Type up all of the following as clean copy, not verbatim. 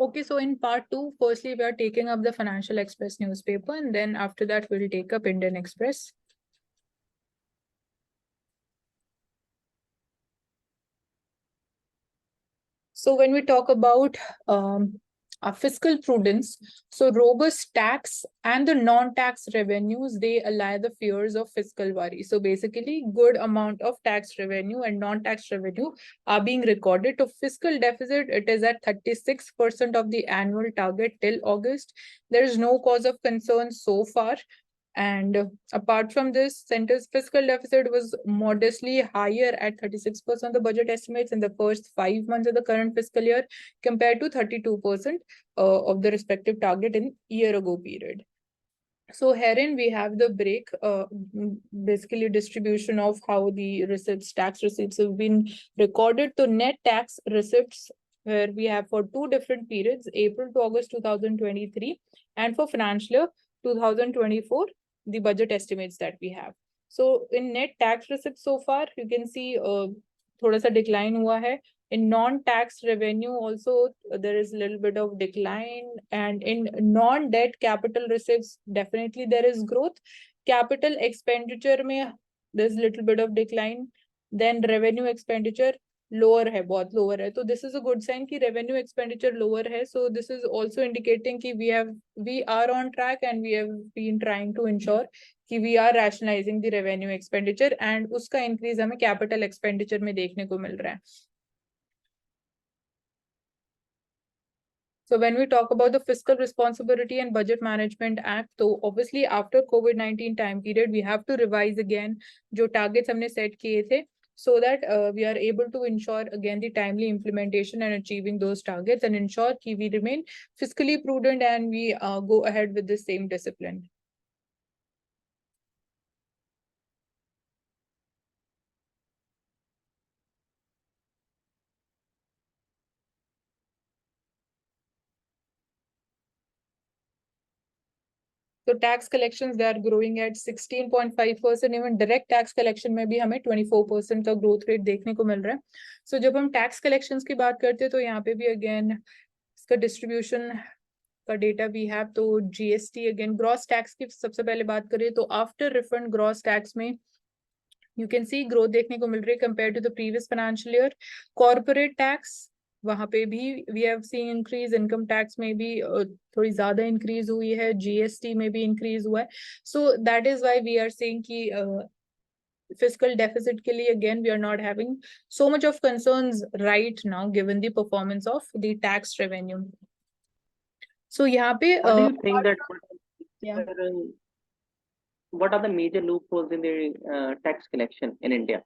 Okay, so in part 2, firstly, we are taking up the Financial Express newspaper, and then after that, we'll take up Indian Express. So when we talk about fiscal prudence, so robust tax and the non-tax revenues, they allay the fears of fiscal worry. So basically, good amount of tax revenue and non-tax revenue are being recorded. To fiscal deficit, it is at 36% of the annual target till August. There is no cause of concern so far. And apart from this, center's fiscal deficit was modestly higher at 36% of the budget estimates in the first 5 months of the current fiscal year, compared to 32% of the respective target in year-ago period. So herein we have the break, basically distribution of how the receipts, tax receipts have been recorded to net tax receipts, where we have for 2 different periods, April to August 2023, and for financial year 2024, the budget estimates that we have. So in net tax receipts so far, you can see thoda sa decline hua hai. In non-tax revenue also, there is a little bit of decline, and in non-debt capital receipts, definitely there is growth. Capital expenditure mein, there's a little bit of decline. Then revenue expenditure lower hai, bahut lower hai. So this is a good sign कि revenue expenditure lower hai. So this is also indicating कि we are on track, and we have been trying to ensure कि we are rationalizing the revenue expenditure, and उसका increase हमें capital expenditure में देखने को मिल रहा है. So when we talk about the Fiscal Responsibility and Budget Management Act, so obviously after COVID-19 time period, we have to revise again जो targets हमने set किए थे, so that we are able to ensure again the timely implementation and achieving those targets, and ensure कि we remain fiscally prudent and we go ahead with the same discipline. So tax collections, they are growing at 16.5%. Even direct tax collection में भी हमें 24% का growth rate देखने को मिल रहा है. So जब हम tax collections की बात करते हैं, तो यहाँ पे भी again इसका distribution का data we have. तो GST again gross tax की सबसे पहले बात करें तो after refund gross tax में you can see growth देखने को मिल रही है compared to the previous financial year. Corporate tax वहां पे भी we have seen increase, income tax में भी थोड़ी ज्यादा increase हुई है, GST में भी increase हुआ है. So that is why we are saying कि fiscal deficit के लिए again we are not having so much of concerns right now given the performance of the tax revenue. So यहाँ पे what do you think that yeah. What are the major loopholes in the tax collection in India?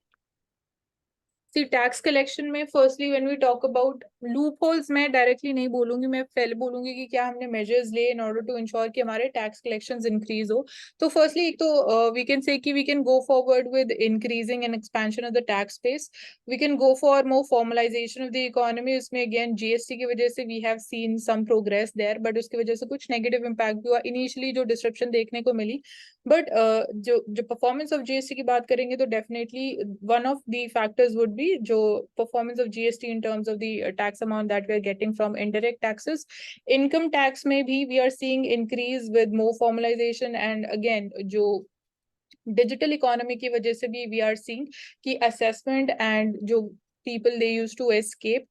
See, tax collection में firstly when we talk about loopholes, मैं directly नहीं बोलूंगी, मैं पहले बोलूंगी कि क्या हमने measures ले in order to ensure कि हमारे tax collections increase हो. तो firstly एक तो we can say कि we can go forward with increasing and expansion of the tax base. We can go for more formalization of the economy. उसमें again GST की वजह से we have seen some progress there, but उसकी वजह से कुछ negative impact भी हुआ. Initially जो disruption देखने को मिली, but जो performance of GST की बात करेंगे तो definitely one of the factors would be जो performance of GST in terms of the tax amount that we are getting from indirect taxes. Income tax में भी we are seeing increase with more formalization, and again जो digital economy की वजह से भी we are seeing कि assessment and जो people they used to escape,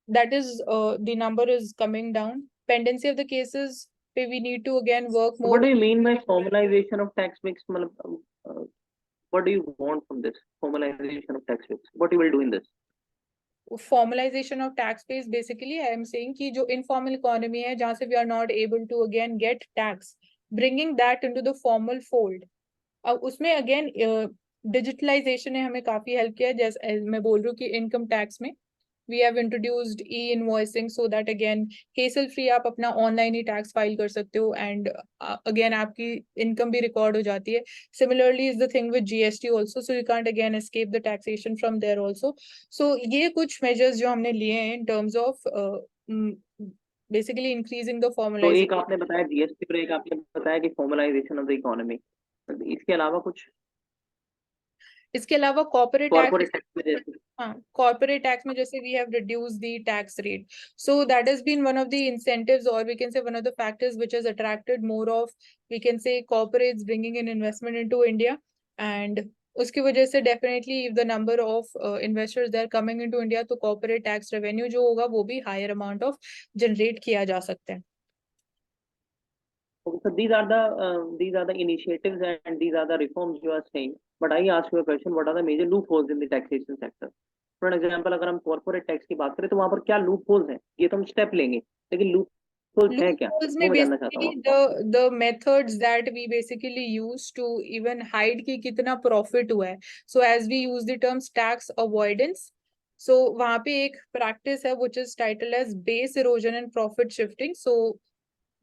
that is the number is coming down. Pendency of the cases we need to again work more. What do you mean by formalization of tax mix? What do you want from this formalization of tax mix? What you will do in this? Formalization of tax base, basically I am saying कि जो informal economy है जहाँ से we are not able to again get tax, bringing that into the formal fold. अब उसमें again digitalization ने हमें काफी help किया है. जैसे मैं बोल रही हूँ कि income tax में we have introduced e-invoicing, so that again hassle free आप अपना online ही tax file कर सकते हो, and again आपकी income भी record हो जाती है. Similarly is the thing with GST also, so you can't again escape the taxation from there also. So ये कुछ measures जो हमने लिए हैं in terms of basically increasing the formalization. तो एक आपने बताया GST पर, एक आपने बताया कि formalization of the economy. इसके अलावा कुछ? इसके अलावा कॉर्पोरेट कॉर्पोरेट टैक्स, टैक्स में जैसे हाँ कॉर्पोरेट टैक्स में जैसे we have reduce the tax rate, so that has been one of the incentives और we can say one of the factors which has attracted more of we can say corporates bringing in investment into India, and उसकी वजह से definitely if the number of investors they are coming into India तो corporate tax revenue जो होगा वो भी higher amount of generate किया जा सकता है. okay, so these are the initiatives and these are the reforms you are saying. But I ask you a question: what are the major loopholes in the taxation sector? For an example, अगर हम corporate tax की बात करें तो वहां पर क्या loop holes हैं? ये तो हम स्टेप लेंगे, लेकिन लूप होल्स हैं क्या, Loopholes वो में मैं जानना चाहता basically हूँ आपसे. the methods that we basically use to even hide कि कितना profit हुआ है. So as we use the terms tax avoidance, so वहाँ पे एक practice है which is titled as base erosion and profit shifting. So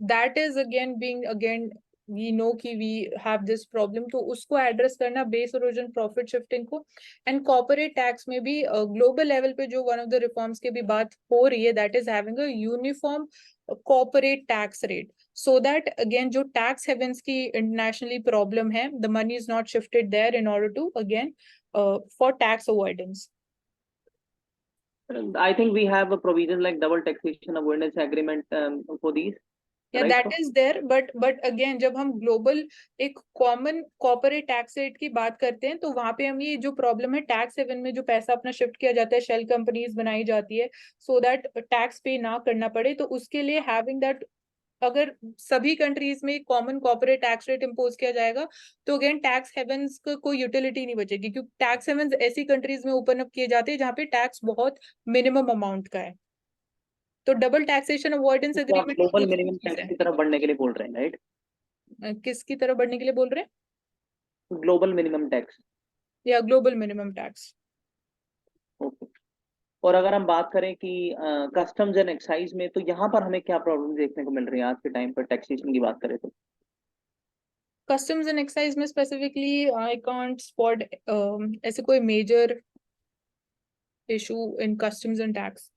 that is again being again we know कि we have this problem, तो उसको address करना base erosion profit shifting को, and corporate tax में भी global level पे जो one of the reforms की भी बात हो रही है, that is having a uniform corporate tax rate, so that again जो tax havens की internationally problem है, the money is not shifted there in order to again for tax avoidance. I think we have a provision like double taxation avoidance agreement for these, Yeah, right? that is there, but again जब हम global एक common corporate tax rate की बात करते हैं तो वहां पे हम ये जो problem है tax haven में जो पैसा अपना shift किया जाता है, shell companies बनाई जाती है so that tax pay ना करना पड़े, तो उसके लिए having that अगर सभी कंट्रीज में common corporate tax rate impose किया जाएगा तो अगेन टैक्स हेवंस का कोई यूटिलिटी नहीं बचेगी, क्योंकि टैक्स हेवंस ऐसी कंट्रीज में ओपन अप किए जाते हैं जहाँ पे टैक्स बहुत मिनिमम अमाउंट का है. तो डबल टैक्सेशन अवॉइडेंस तो आप एग्रीमेंट ग्लोबल दूसरी मिनिमम चीज टैक्स है. की तरफ बढ़ने के लिए बोल रहे हैं, राइट? किसकी तरफ बढ़ने के लिए बोल रहे हैं? Global minimum tax. या ग्लोबल मिनिमम टैक्स. ओके. और अगर हम बात करें कि कस्टम्स एंड एक्साइज में, तो यहाँ पर हमें क्या प्रॉब्लम देखने को मिल रही है आज के टाइम पर टैक्सेशन की बात करें तो? कस्टम्स एंड एक्साइज में स्पेसिफिकली आई कांट स्पॉट ऐसे कोई major issue in customs and tax,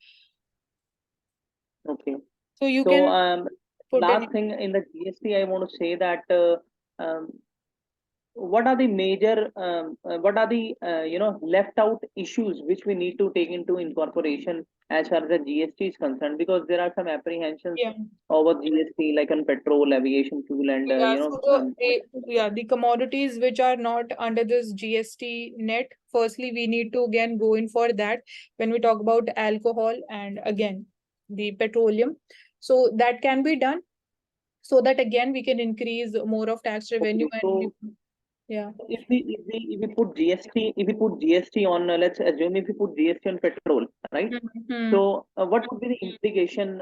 Okay. So you So can put last thing in the GST, I want to say that um, what are the major what are the left out issues which we need to take into incorporation as far as the GST is concerned, because there are some apprehensions yeah. over GST like on petrol, aviation fuel, and Yeah, so the commodities which are not under this GST net, firstly, we need to again go in for that when we talk about alcohol and again the petroleum. So that can be done so that again we can increase more of tax revenue okay. and So yeah. if we put GST on, let's assume if we put GST on petrol, right? Hmm. So what would be the implication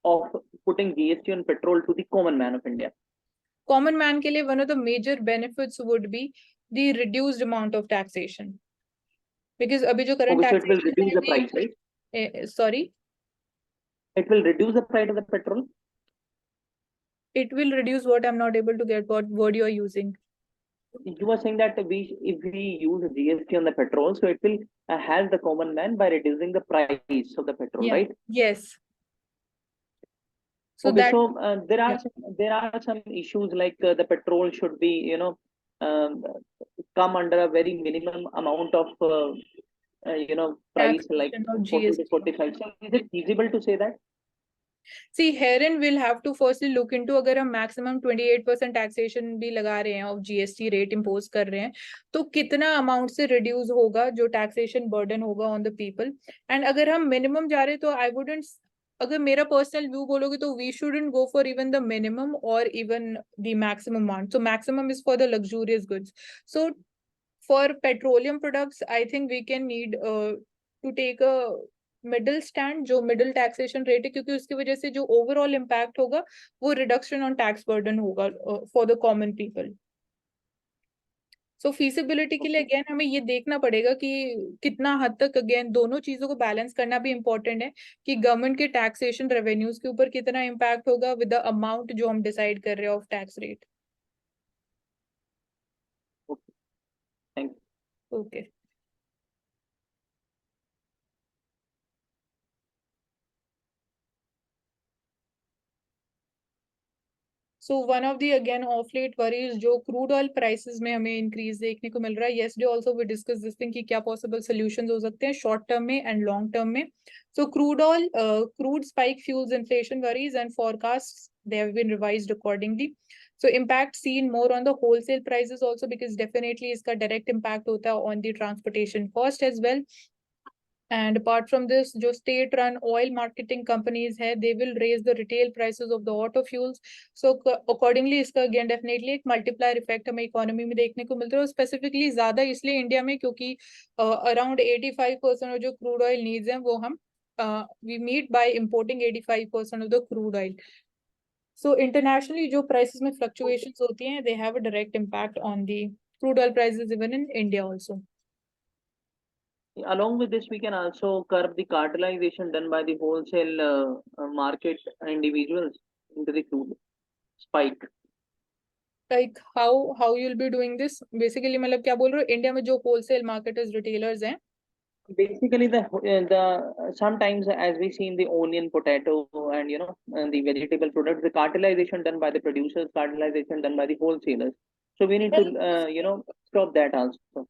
of putting GST on petrol to the common man of India? Common man के लिए one of the major benefits would be the reduced amount of taxation, because अभी जो current Okay, so it will taxation reduce है the price, right? sorry, It will reduce the price of the petrol. it will reduce what I'm not able to get what word you are using. You were saying that if we use GST on the petrol, so it will help the common man by reducing the price of the petrol, Yeah. right? Yes. So Okay, that so yeah. there are some issues like the petrol should be um, come under a very minimum amount of price like Taxation of 40 to GST. 45. So is it feasible to say that? See, herein we'll have to firstly look into अगर हम maximum 28% taxation भी लगा रहे हैं और GST rate impose कर रहे हैं तो कितना amount से reduce होगा जो taxation burden होगा on the people, and अगर हम minimum जा रहे हैं तो I wouldn't, अगर मेरा personal view बोलोगे तो we shouldn't go for even the minimum or even the maximum amount. So maximum is for the luxurious goods. So for petroleum products, I think we can need to take a middle stand जो middle taxation rate है, क्योंकि उसकी वजह से जो overall impact होगा वो reduction on tax burden होगा for the common people. So feasibility के लिए अगेन हमें ये देखना पड़ेगा कि कितना हद तक अगेन दोनों चीजों को बैलेंस करना भी इम्पोर्टेंट है कि गवर्नमेंट के टैक्सेशन रेवेन्यूज के ऊपर कितना इम्पैक्ट होगा विद द अमाउंट जो हम डिसाइड कर रहे हैं of tax rate. Okay, thank you. Okay. So one of the again off late worries जो crude oil prices में हमें increase देखने को मिल रहा है. Yesterday also we discussed this thing कि क्या possible solutions हो सकते हैं short term में and long term में. So crude oil, crude spike fuels inflation worries and forecasts, they have been revised accordingly. So impact seen more on the wholesale prices also because definitely इसका direct impact होता है on the transportation cost as well. And apart from this, जो state run oil marketing companies है, they will raise the retail prices of the auto fuels. So accordingly इसका again definitely एक multiplier effect हमें economy में देखने को मिलता है. Specifically ज़्यादा इसलिए इंडिया में क्योंकि around 85% of जो crude oil needs हैं वो हम we meet by importing 85% of the crude oil. So internationally जो prices में fluctuations होती हैं, they have a direct impact on the crude oil prices even in India also. Along with this, we can also curb the cartelization done by the wholesale market individuals into the crude spike. Like how you'll be doing this? Basically मतलब क्या बोल रहे हो, India में जो wholesale marketers retailers हैं, Basically, the sometimes as we see in the onion, potato, and and the vegetable products, the cartelization done by the producers, cartelization done by the wholesalers. So we need to stop that also.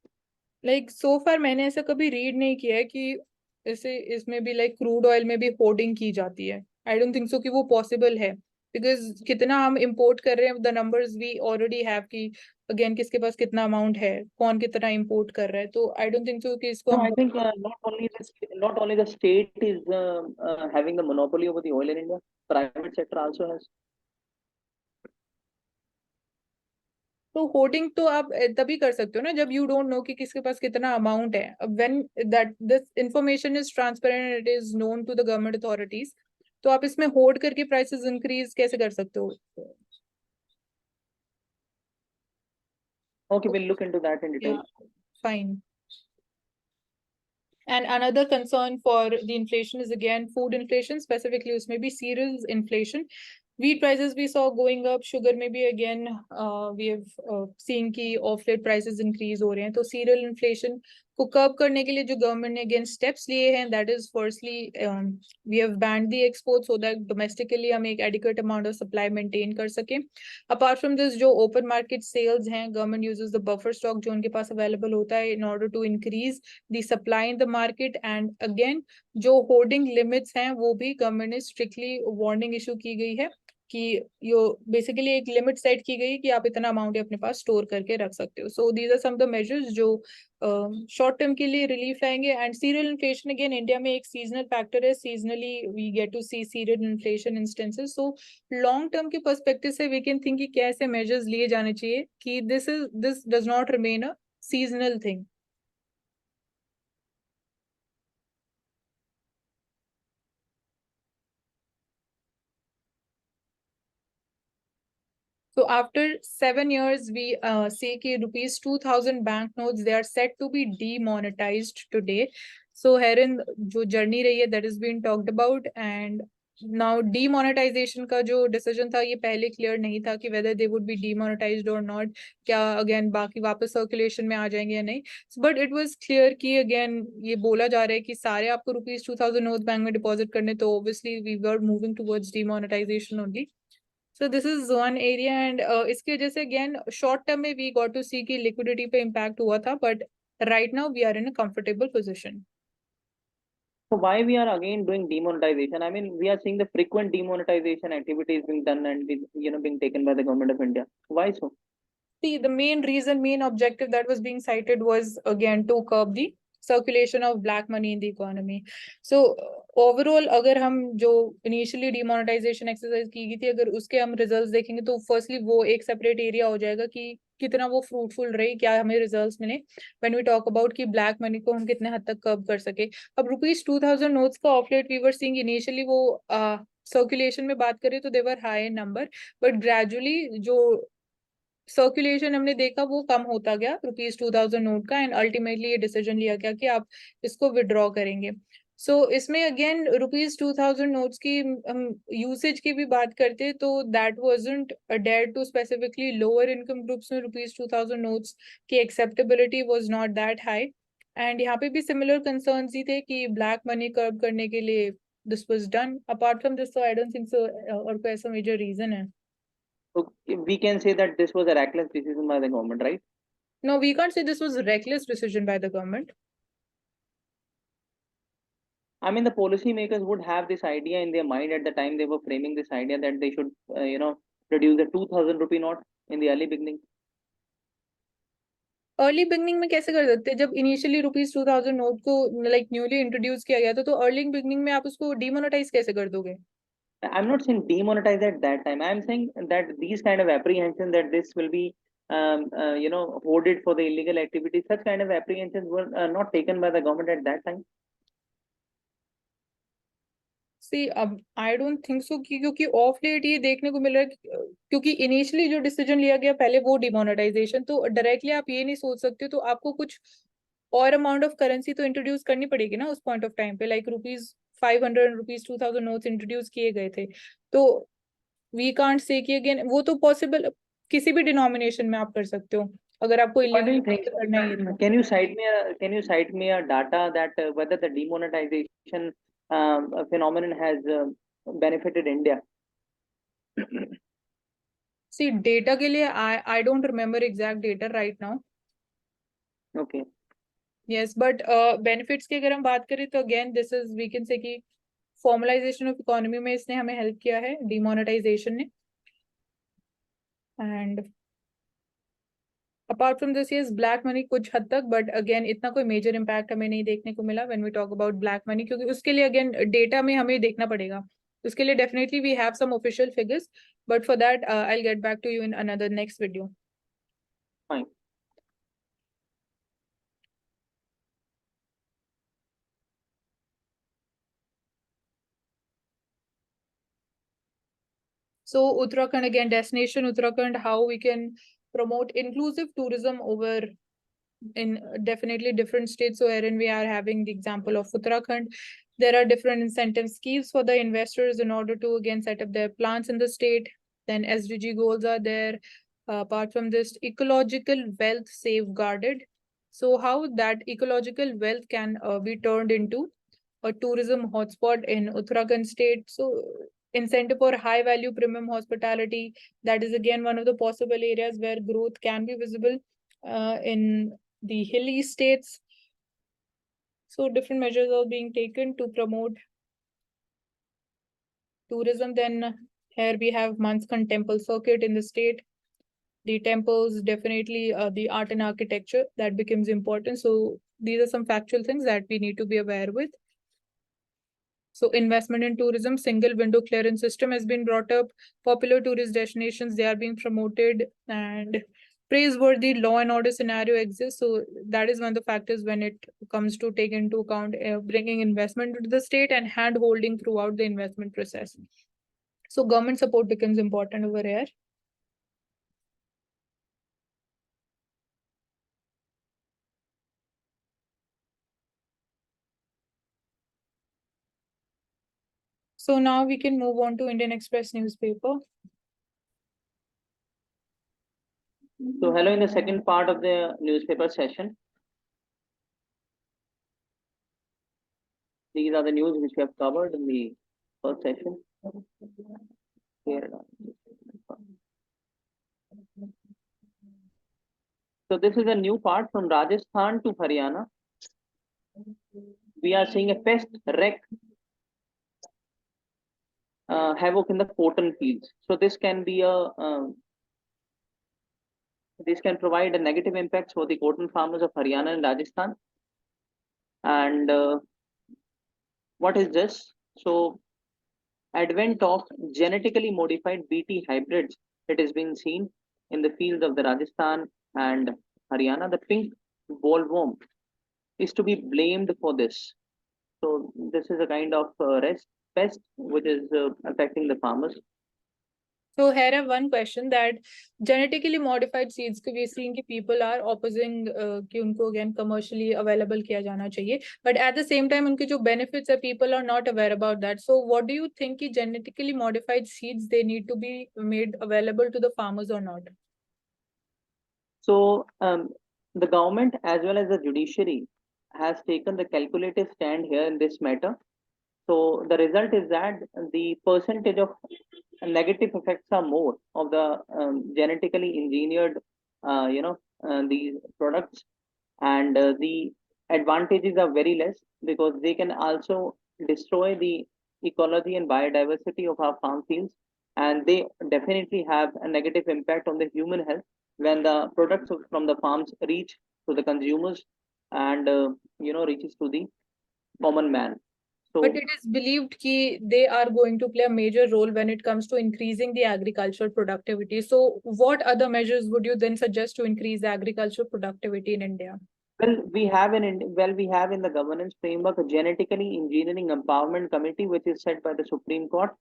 like so far मैंने ऐसा कभी read नहीं किया है कि ऐसे इसमें भी like crude oil में भी hoarding की जाती है. I don't think so कि वो possible है because कितना हम import कर रहे हैं, the numbers we already have कि again किसके पास कितना amount है, कौन कितना import कर रहा है, तो I don't think so कि इसको No, हम I think not only the state is having the monopoly over the oil in India. Private sector also has. तो होर्डिंग तो आप तभी कर सकते हो ना जब यू डोंट नो कि किसके पास कितना अमाउंट है. When that this information is transparent, it is known to the government authorities, तो आप इसमें होर्ड करके प्राइसेस इंक्रीज कैसे कर सकते हो? Okay, we'll look into that in detail. Yeah, fine. And another concern for the inflation is again food inflation, specifically उसमें भी cereals inflation. Wheat prices we saw going up, sugar maybe again we have seen कि off late prices increase हो रहे हैं. तो cereal inflation को curb करने के लिए जो government ने again steps लिए हैं, that is firstly we have banned the export so that domestically हम एक adequate amount of supply maintain कर सकें. Apart from this जो open market sales हैं, government uses the buffer stock जो उनके पास available होता है in order to increase the supply in the market. And again जो hoarding limits हैं वो भी government ने strictly warning issue की गई है कि यो बेसिकली एक लिमिट सेट की गई कि आप इतना अमाउंट अपने पास स्टोर करके रख सकते हो. So these are some the measures जो शॉर्ट टर्म के लिए रिलीफ आएंगे. And cereal inflation again India में एक सीजनल फैक्टर है, seasonally we get to see cereal inflation instances. So long term के पर्सपेक्टिव से वी कैन थिंक कि कैसे मेजर्स लिए जाने चाहिए कि this does not remain a seasonal thing. So after 7 years, we see कि rupees 2000 banknotes, they are set to be demonetized today. So herein जो journey रही है, that has been talked about. And now demonetization का जो decision था ये पहले clear नहीं था कि whether they would be demonetized or not, क्या again बाकी वापस circulation में आ जाएंगे या नहीं. But it was clear कि again ये बोला जा रहा है कि सारे आपको rupees 2000 notes बैंक में deposit करने, तो obviously we were moving towards demonetization only. So this is one area. And इसकी वजह से again short term में we got to see कि liquidity पे impact हुआ था, but right now we are in a comfortable position. So why we are again doing demonetization? I mean, we are seeing the frequent demonetization activities being done and being taken by the government of India. Why so? See, the main reason, main objective that was being cited was again to curb the circulation of black money in the economy. So overall अगर हम जो initially demonetization exercise की गई थी, अगर उसके हम results देखेंगे तो firstly वो एक separate area हो जाएगा कि कितना वो fruitful रही, क्या हमें results मिले when we talk about कि black money को हम कितने हद तक curb कर सके. अब rupees 2000 notes का off late we were seeing initially वो circulation में बात करें तो they were high in number, but gradually जो सर्कुलेशन हमने देखा वो कम होता गया रुपीज 2000 नोट का. एंड अल्टीमेटली ये डिसीजन लिया गया कि आप इसको विड्रॉ करेंगे. सो इसमें अगेन रुपीज 2000 नोट्स की हम यूसेज की भी बात करते तो that wasn't there to specifically lower income groups में रुपीज 2000 नोट्स की acceptability was not that high. And यहाँ पे भी सिमिलर कंसर्न्स ही थे कि ब्लैक मनी कर्ब करने के लिए this was done. Apart from this, so I don't think so और कोई ऐसा मेजर रीजन है. So we can say that this was a reckless decision by the government, right? No, we can't say this was a reckless decision by the government. I mean, the policymakers would have this idea in their mind at the time they were framing this idea that they should, reduce the 2000 rupee note in the early beginning. Early beginning में कैसे कर सकते हैं जब initially ₹2000 note को like newly introduce किया गया था, तो अर्ली बिगनिंग में आप उसको डिमोनेटाइज कैसे कर दोगे? I'm not saying demonetize at that time. I'm saying that these kind of apprehension that this will be, hoarded for the illegal activities, such kind of apprehensions were not taken by the government at that time. सी अब I don't think so कि क्योंकि of late ये देखने को मिल रहा है क्योंकि initially जो डिसीजन लिया गया पहले वो डिमोनेटाइजेशन, तो डायरेक्टली आप ये नहीं सोच सकते, तो आपको कुछ और अमाउंट ऑफ करेंसी तो इंट्रोड्यूस करनी पड़ेगी ना उस पॉइंट ऑफ टाइम पे, लाइक ₹500 ₹2000 नोट्स इंट्रोड्यूस किए गए थे, तो वी कांट से कि अगेन वो तो पॉसिबल किसी भी डिनोमिनेशन में आप कर सकते हो अगर आपको What do you illegal think? करना ही है तो। Can you cite me a data that whether the demonetization phenomenon has benefited India? See data के लिए I don't remember exact data right now. Okay. Yes but benefits की अगर हम बात करें तो again this is we can say कि formalisation of economy में इसने हमें हेल्प किया है डिमोनेटाइजेशन ने। And apart from this yes black money कुछ हद तक, बट अगेन इतना कोई मेजर इम्पैक्ट हमें नहीं देखने को मिला when we talk about black money, क्योंकि उसके लिए अगेन डेटा में हमें देखना पड़ेगा, उसके लिए definitely we have some official figures, but for that I will get back to you in another next video. Fine. So Uttarakhand, again, destination Uttarakhand, how we can promote inclusive tourism over in definitely different states. So wherein we are having the example of Uttarakhand, there are different incentive schemes for the investors in order to again set up their plants in the state. Then SDG goals are there. Apart from this, ecological wealth safeguarded. So how that ecological wealth can be turned into a tourism hotspot in Uttarakhand state. So incentive for high value premium hospitality, that is again one of the possible areas where growth can be visible in the hilly states. So different measures are being taken to promote tourism. Then here we have Manskan temple circuit in the state. The temples, definitely the art and architecture that becomes important. So these are some factual things that we need to be aware with. So investment in tourism, single window clearance system has been brought up. Popular tourist destinations, they are being promoted, and praiseworthy law and order scenario exists. So that is one of the factors when it comes to take into account bringing investment to the state and hand holding throughout the investment process. So government support becomes important over here. So now we can move on to Indian Express newspaper. So hello in the second part of the newspaper session. These are the news which we have covered in the first session. So this is a new part from Rajasthan to Haryana. We are seeing a pest wreck havoc in the cotton fields. So this can be this can provide a negative impacts for the cotton farmers of Haryana and Rajasthan. And what is this? So advent of genetically modified BT hybrids, it has been seen in the fields of the Rajasthan and Haryana. The pink bollworm is to be blamed for this. So this is a kind of pest which is affecting the farmers. So here I have one question that genetically modified seeds we are seeing people are opposing कि उनको again commercially available किया जाना चाहिए, but at the same time उनके जो benefits are people are not aware about that. So what do you think कि genetically modified seeds they need to be made available to the farmers or not? So the government as well as the judiciary has taken the calculative stand here in this matter. So the result is that the percentage of negative effects are more of the genetically engineered, these products, and the advantages are very less because they can also destroy the ecology and biodiversity of our farm fields, and they definitely have a negative impact on the human health when the products from the farms reach to the consumers and reaches to the common man. But So, it is believed that they are going to play a major role when it comes to increasing the agricultural productivity. So, what other measures would you then suggest to increase the agricultural productivity in India? we have in the governance framework a genetically engineering empowerment committee, which is set by the Supreme Court,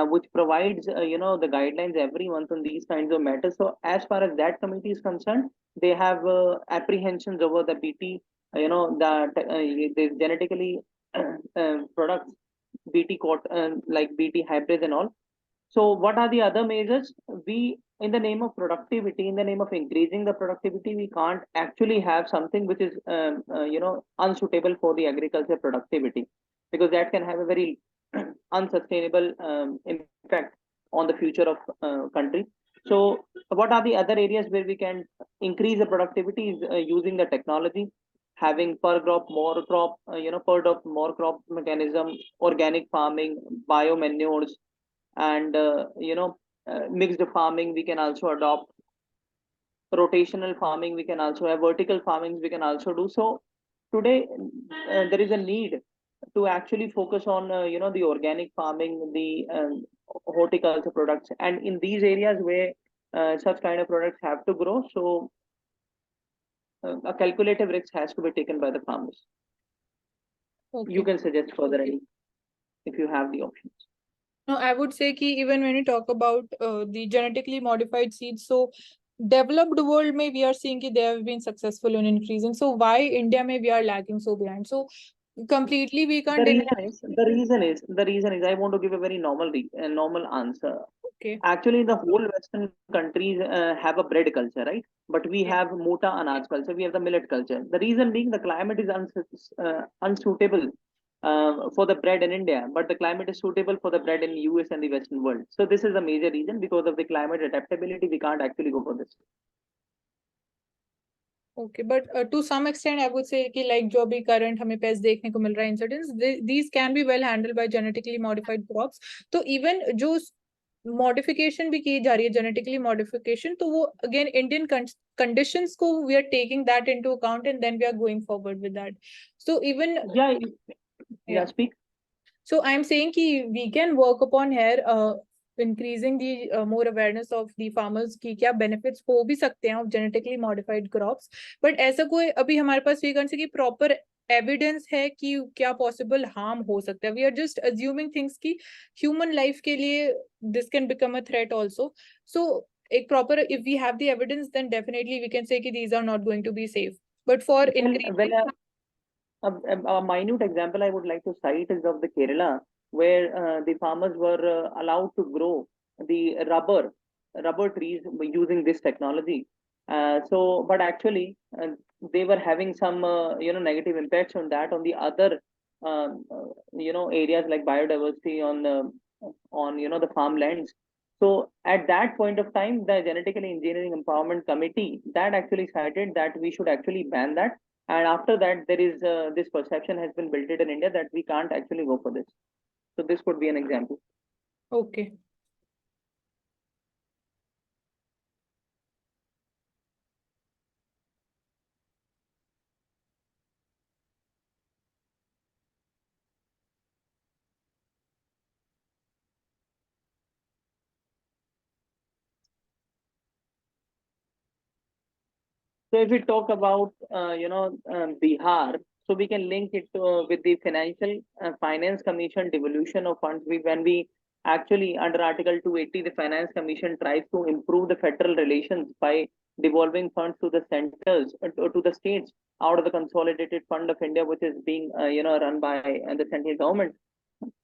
which provides the guidelines every month on these kinds of matters. So as far as that committee is concerned, they have apprehensions over the BT, the genetically products, BT court, like BT hybrids and all. So what are the other measures? We, in the name of productivity, in the name of increasing the productivity, we can't actually have something which is, unsuitable for the agriculture productivity, because that can have a very unsustainable impact on the future of country. So what are the other areas where we can increase the productivity? Is using the technology, having per crop more crop, per crop more crop mechanism, organic farming, bio manures, and mixed farming we can also adopt, rotational farming we can also have, vertical farming we can also do. So today there is a need to actually focus on the organic farming, the horticulture products, and in these areas where such kind of products have to grow, so a calculative risk has to be taken by the farmers. You Okay. can suggest further any if you have the options. No, I would say that even when you talk about the genetically modified seeds, so developed world may we are seeing that they have been successful in increasing. So why India may we are lagging so behind? So completely we The can't deny. reason is the reason is the reason is I want to give a very normal answer. Okay. Actually, the whole Western countries have a bread culture, right? But we Yeah. have mota anaj culture. We have the millet culture. The reason being the climate is unsuitable for the bread in India, but the climate is suitable for the bread in US and the Western world. So this is the major reason. Because of the climate adaptability, we can't actually go for this. Okay, but to some extent, I would say कि like जो अभी current हमें paste देखने को मिल रहा है incidents, these can be well handled by genetically modified crops. तो even जो modification भी की जा रही है genetically modification, तो वो again Indian conditions को we are taking that into account and then we are going forward with that. So even Yeah, yeah. speak. So I'm saying कि we can work upon here increasing the more awareness of the farmers कि क्या benefits हो भी सकते हैं of genetically modified crops, but ऐसा कोई अभी हमारे पास वेकेंसी की proper evidence है कि क्या possible harm हो सकता है. We are just assuming things कि human life के लिए this can become a threat also. So एक proper, if we have the evidence, then definitely we can say कि these are not going to be safe. But for increasing A minute example I would like to cite is of the Kerala, where the farmers were allowed to grow the rubber trees using this technology. But actually, they were having some negative impacts on that on the other areas like biodiversity on the farmlands. So at that point of time, the genetically engineering empowerment committee that actually cited that we should actually ban that, and after that there is this perception has been built in India that we can't actually go for this. So this could be an example. okay. So if we talk about Bihar, so we can link it with the Financial Finance Commission devolution of funds. When we actually under Article 280, the Finance Commission tries to improve the federal relations by devolving funds to the centers, to the states out of the consolidated fund of India, which is being run by the central government.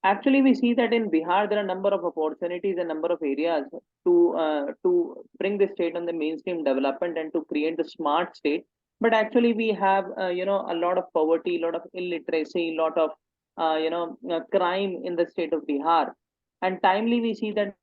Actually, we see that in Bihar there are a number of opportunities and number of areas to bring the state on the mainstream development and to create the smart state. But actually, we have a lot of poverty, a lot of illiteracy, a lot of crime in the state of Bihar. And timely, we see that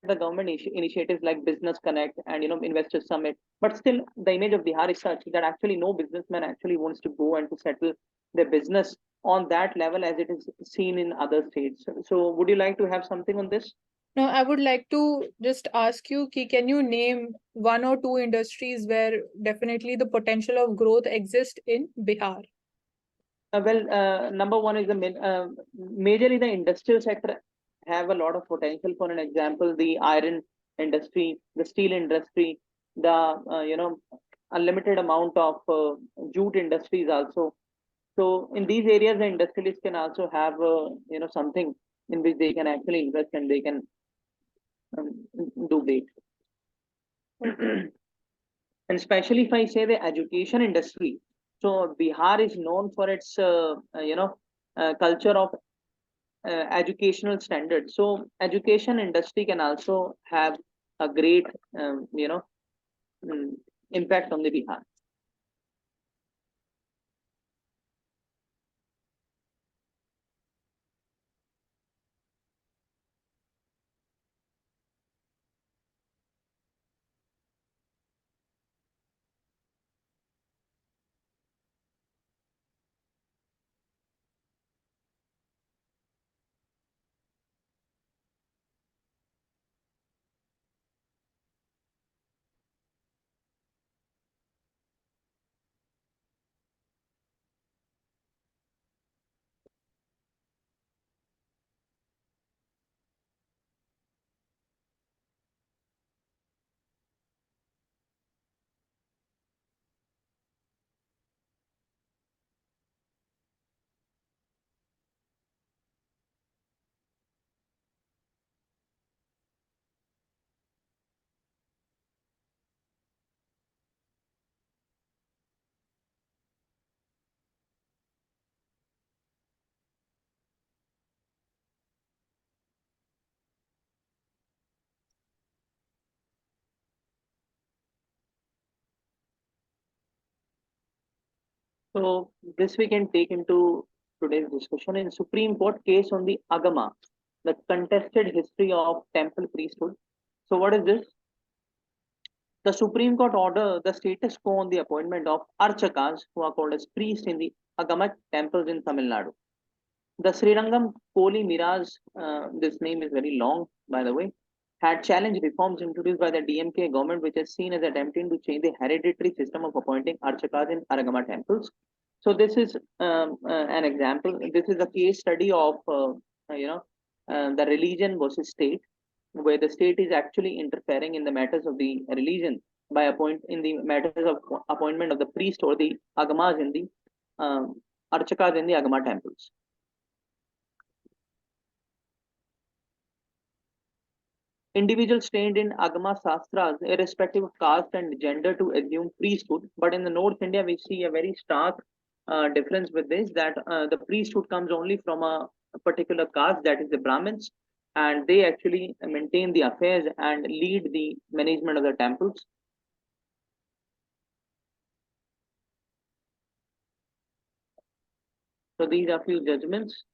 the government initiatives like Business Connect and Investor Summit, but still the image of Bihar is such that actually no businessman actually wants to go and to settle their business on that level as it is seen in other states. So would you like to have something on this? Now, I would like to just ask you, can you name one or two industries where definitely the potential of growth exists in Bihar? Number one is majorly the industrial sector have a lot of potential. For an example, the iron industry, the steel industry, the unlimited amount of jute industries also. So in these areas, the industrialists can also have something in which they can actually invest and they can do great. And especially if I say the education industry, so Bihar is known for its culture of educational standards. So education industry can also have a great impact on the Bihar. So this we can take into today's discussion in Supreme Court case on the Agama, the contested history of temple priesthood. So what is this? The Supreme Court order the status quo on the appointment of Archakas, who are called as priests in the Agama temples in Tamil Nadu. The Srirangam Koli Miraz, this name is very long, by the way, had challenged reforms introduced by the DMK government, which is seen as attempting to change the hereditary system of appointing Archakas in Aragama temples. So this is an example. This is a case study of the religion versus state, where the state is actually interfering in the matters of the religion by in the matters of appointment of the priest or the agamas in the archakas in the agama temples. Individuals trained in agama sastras, irrespective of caste and gender, to assume priesthood. But in the North India, we see a very stark difference with this, that the priesthood comes only from a particular caste, that is the Brahmins, and they actually maintain the affairs and lead the management of the temples. So these are few judgments.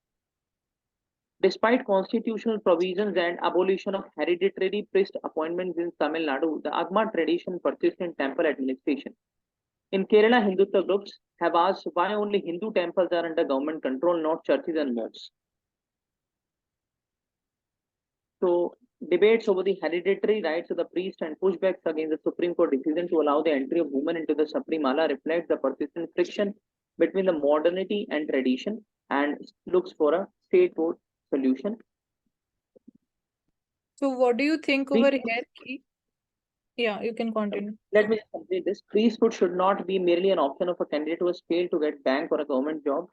Despite constitutional provisions and abolition of hereditary priest appointments in Tamil Nadu, the Agama tradition persists in temple administration. In Kerala, Hindutva groups have asked why only Hindu temples are under government control, not churches and mosques. So debates over the hereditary rights of the priest and pushbacks against the Supreme Court decision to allow the entry of women into the Saprimala reflect the persistent friction between the modernity and tradition and looks for a state-board solution. So what do you think over here? Yeah, you can continue. Let me complete this. Priesthood should not be merely an option of a candidate who has failed to get bank or a government job.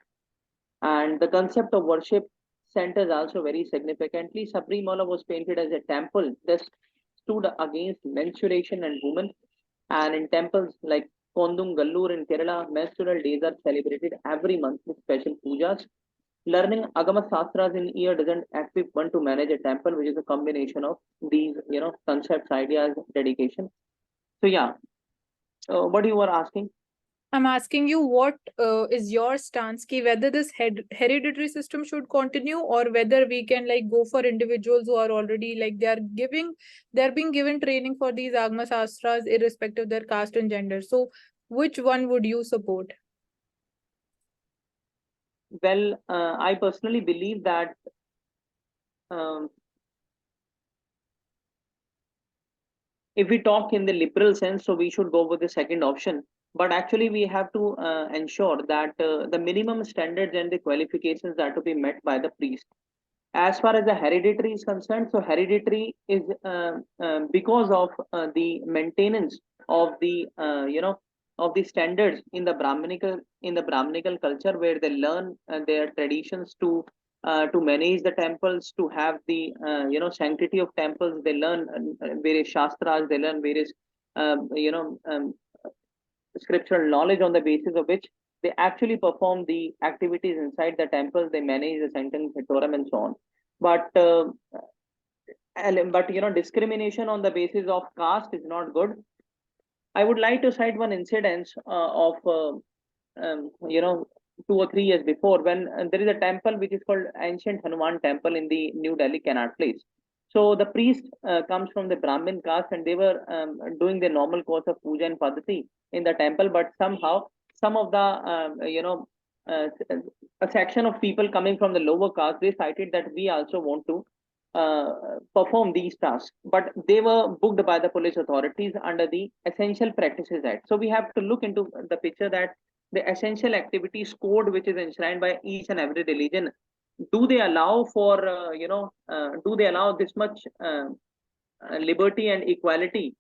And the concept of worship centers also very significantly. Sabrimala was painted as a temple that stood against menstruation and women. And in temples like Kondungallur in Kerala, menstrual days are celebrated every month with special pujas. Learning Agama Sastras in year doesn't equip one to manage a temple, which is a combination of these, concepts, ideas, dedication. So yeah, what you were asking? I'm asking you what is your stance ki whether this hereditary system should continue or whether we can like go for individuals who are already like they're being given training for these Agma Shastras irrespective of their caste and gender. So which one would you support? Well, I personally believe that um, if we talk in the liberal sense, so we should go with the second option. But actually, we have to ensure that the minimum standards and the qualifications are to be met by the priest. As far as the hereditary is concerned, so hereditary is because of the maintenance of the of the standards in the Brahminical culture, where they learn their traditions to manage the temples, to have the sanctity of temples. They learn various shastras, they learn various scriptural knowledge, on the basis of which they actually perform the activities inside the temples. They manage the sanctum sanctorum and so on. But discrimination on the basis of caste is not good. I would like to cite one incident of you know 2 or 3 years before, when there is a temple which is called Ancient Hanuman Temple in the New Delhi Connaught Place. So the priest comes from the Brahmin caste, and they were doing the normal course of puja and padati in the temple. But somehow, some of the uh, a section of people coming from the lower caste, they cited that we also want to uh, perform these tasks, but they were booked by the police authorities under the Essential Practices Act. So we have to look into the picture that the essential activities code, which is enshrined by each and every religion, do they allow for do they allow this much liberty and equality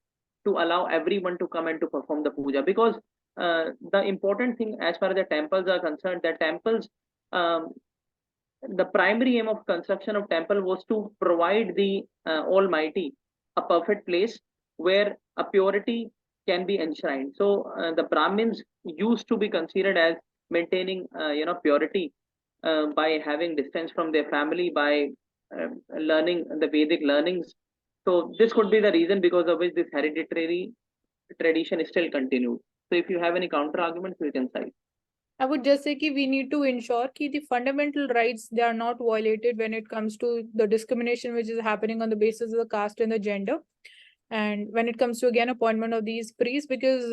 to allow everyone to come and to perform the puja? Because the important thing as far as the temples are concerned, the temples, um, the primary aim of construction of temple was to provide the Almighty a perfect place where a purity can be enshrined. So the Brahmins used to be considered as maintaining purity by having distance from their family, by learning the Vedic learnings. So this could be the reason because of which this hereditary tradition is still continued. So if you have any counter arguments, you can cite. I would just say that we need to ensure that the fundamental rights they are not violated when it comes to the discrimination which is happening on the basis of the caste and the gender. And when it comes to again appointment of these priests, because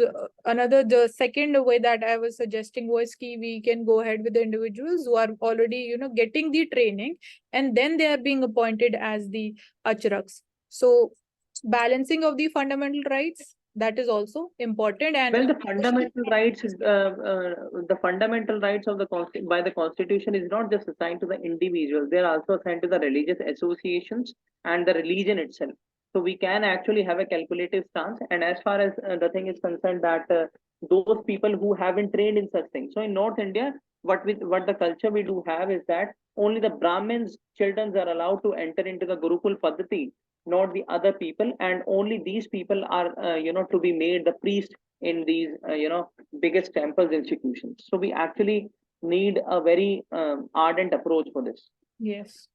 the second way that I was suggesting was that we can go ahead with the individuals who are already getting the training, and then they are being appointed as the acharaks. So balancing of the fundamental rights, that is also important. And Well, the fundamental rights of the by the Constitution is not just assigned to the individual; they are also assigned to the religious associations and the religion itself. So we can actually have a calculative stance. And as far as the thing is concerned, that those people who have been trained in such things. So in North India, what the culture we do have is that only the Brahmins' children are allowed to enter into the Gurukul Paddhati, not the other people, and only these people are to be made the priest in these biggest temples institutions. So we actually need a very ardent approach for this. yes.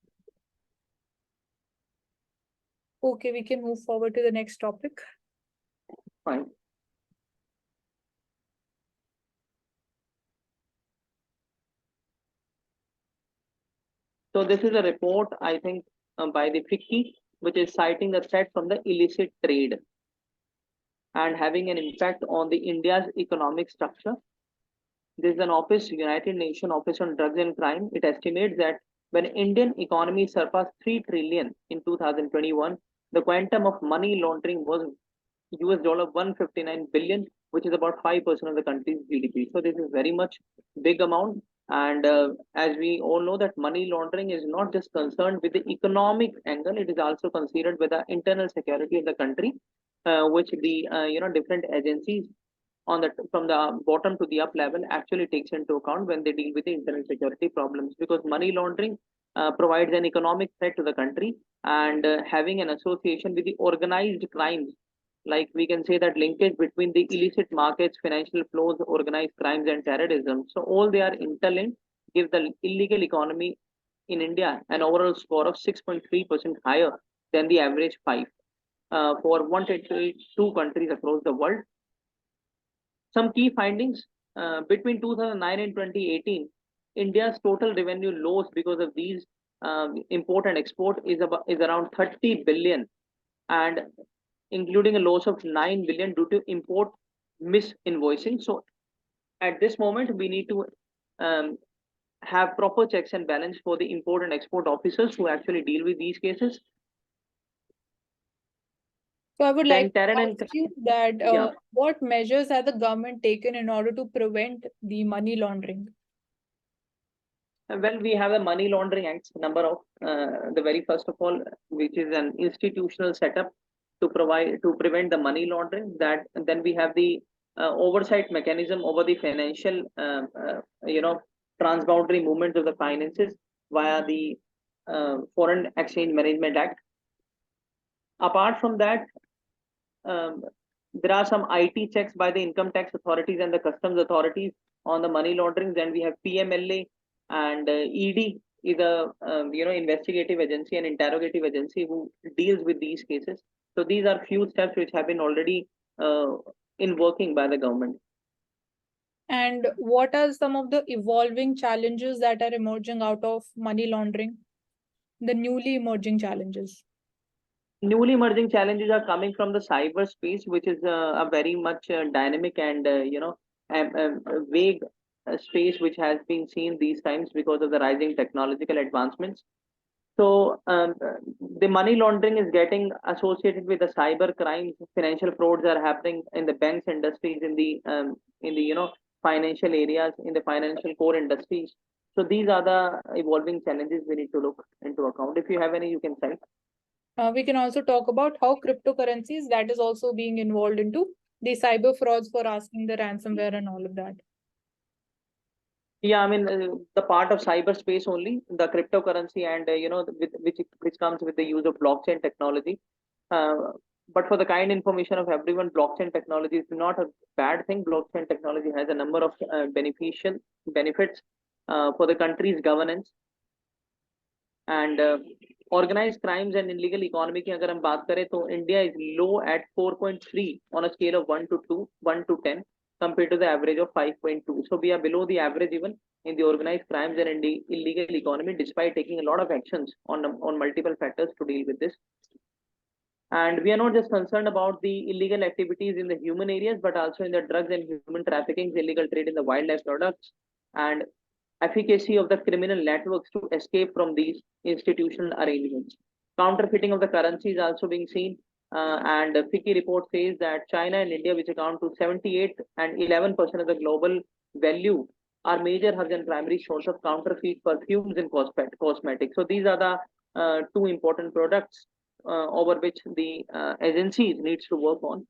Okay, we can move forward to the next topic. Fine. So this is a report, I think, by the FICCI, which is citing the threat from the illicit trade and having an impact on the India's economic structure. This is an office, United Nations Office on Drugs and Crime. It estimates that when Indian economy surpassed 3 trillion in 2021, the quantum of money laundering was US dollar 159 billion, which is about 5% of the country's GDP. So this is very much big amount. And as we all know that money laundering is not just concerned with the economic angle, it is also considered with the internal security of the country, which the different agencies on the from the bottom to the up level actually takes into account when they deal with the internal security problems, because money laundering provides an economic threat to the country, and having an association with the organized crimes, like we can say that linkage between the illicit markets, financial flows, organized crimes and terrorism, so all they are interlinked, give the illegal economy in India an overall score of 6.3% higher than the average 5 for 122 countries across the world. Some key findings: between 2009 and 2018, India's total revenue loss because of these import and export is around 30 billion, and including a loss of 9 billion due to import misinvoicing. So at this moment, we need to um, have proper checks and balance for the import and export officers who actually deal with these cases. So I would like Then to Taryn and ask you that yeah, what measures has the government taken in order to prevent the money laundering? well, we have a Money Laundering Act, number of the very first of all, which is an institutional setup to prevent the money laundering. That and then we have the oversight mechanism over the financial, transboundary movement of the finances via the Foreign Exchange Management Act. Apart from that, um, there are some IT checks by the income tax authorities and the customs authorities on the money laundering. Then we have PMLA, and ED is a investigative agency and interrogative agency who deals with these cases. So these are few steps which have been already uh, in working by the government. And what are some of the evolving challenges that are emerging out of money laundering? The newly emerging challenges. Newly emerging challenges are coming from the cyberspace, which is a very much dynamic and vague space which has been seen these times because of the rising technological advancements. So the money laundering is getting associated with the cyber crimes. Financial frauds are happening in the banks industries, in the financial areas, in the financial core industries. So these are the evolving challenges we need to look into account. If you have any, you can cite. We can also talk about how cryptocurrencies that is also being involved into the cyber frauds for asking the ransomware and all of that. Yeah, I mean the part of cyberspace only, the cryptocurrency, and which comes with the use of blockchain technology. Uh, but for the kind information of everyone, blockchain technology is not a bad thing. Blockchain technology has a number of beneficial benefits for the country's governance and organized crimes and illegal economy की अगर हम बात करें तो India is low at 4.3 on a scale of 1 to 10 compared to the average of 5.2. So we are below the average even in the organized crimes and in the illegal economy, despite taking a lot of actions on multiple factors to deal with this. And we are not just concerned about the illegal activities in the human areas, but also in the drugs and human trafficking, illegal trade in the wildlife products, and efficacy of the criminal networks to escape from these institutional arrangements. Counterfeiting of the currency is also being seen, and the FICCI report says that China and India, which account to 78 and 11% of the global value, are major hubs and primary source of counterfeit perfumes and cosmetics. So these are the two important products over which the agencies needs to work on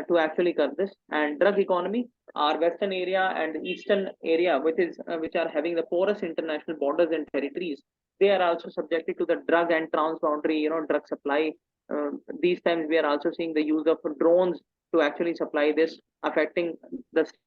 to actually curb this. And drug economy, our western area and eastern area, which are having the porous international borders and territories, they are also subjected to the drug and transboundary drug supply. These times we are also seeing the use of drones to actually supply this, affecting the